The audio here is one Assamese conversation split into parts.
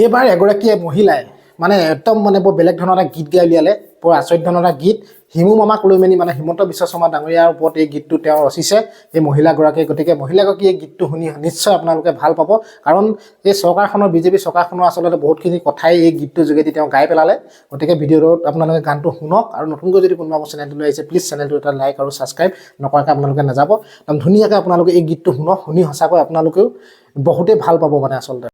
এইবাৰ এগৰাকীয়ে মহিলাই মানে একদম মানে বৰ বেলেগ ধৰণৰ এটা গীত গাই উলিয়ালে, বৰ আচৰিত ধৰণৰ এটা গীত। হিমু মামাক লৈ মেলি মানে হিমন্ত বিশ্ব শৰ্মা ডাঙৰীয়াৰ ওপৰত এই গীতটো তেওঁ ৰচিছে, এই মহিলাগৰাকীয়ে। গতিকে মহিলাগৰাকী এই গীতটো শুনি নিশ্চয় আপোনালোকে ভাল পাব, কাৰণ এই চৰকাৰখনৰ বিজেপি চৰকাৰখনৰ আচলতে বহুতখিনি কথাই এই গীতটোৰ যোগেদি তেওঁ গাই পেলালে। গতিকে ভিডিঅ'টোত আপোনালোকে গানটো শুনক, আৰু নতুনকৈ যদি কোনোবা মোৰ চেনেলটোলৈ আহিছে প্লিজ চেনেলটো এটা লাইক আৰু ছাবস্ক্ৰাইব নকৰাকৈ আপোনালোকে নাযাব। একদম ধুনীয়াকৈ আপোনালোকে এই গীতটো শুনক, শুনি সঁচাকৈ আপোনালোকেও বহুতেই ভাল পাব মানে আচলতে।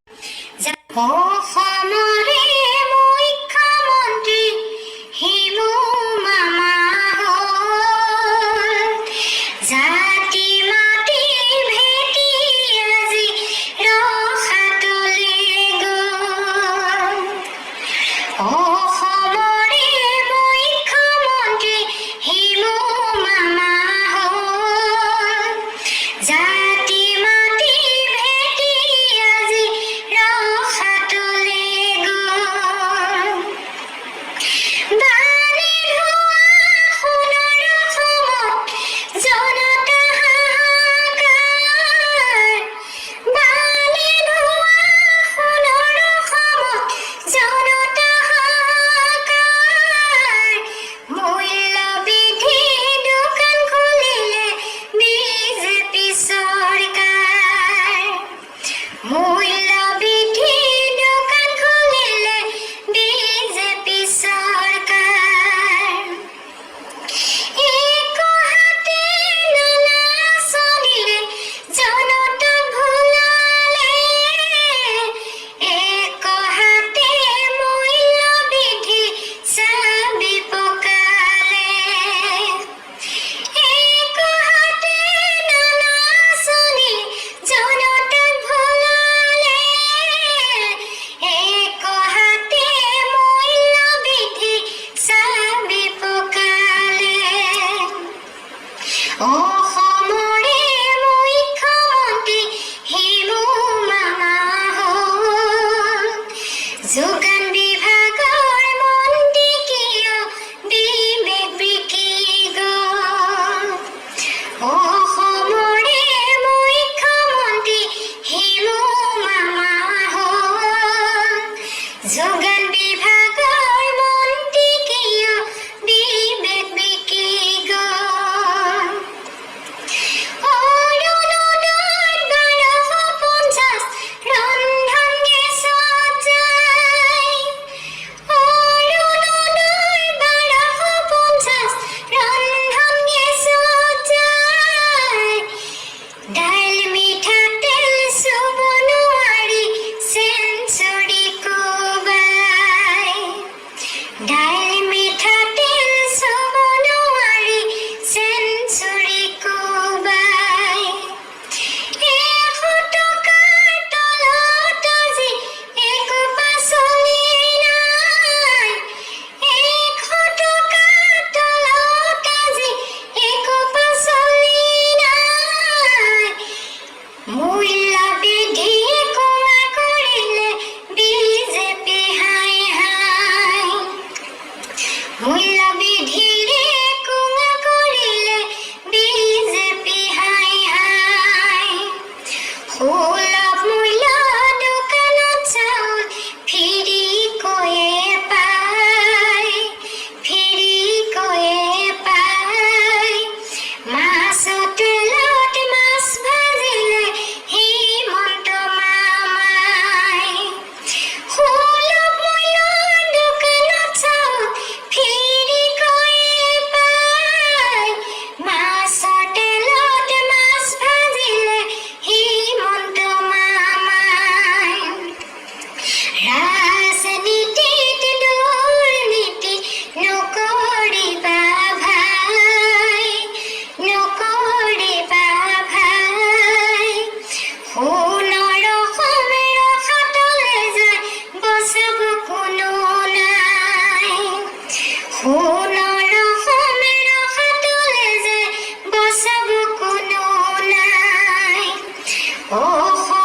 Oh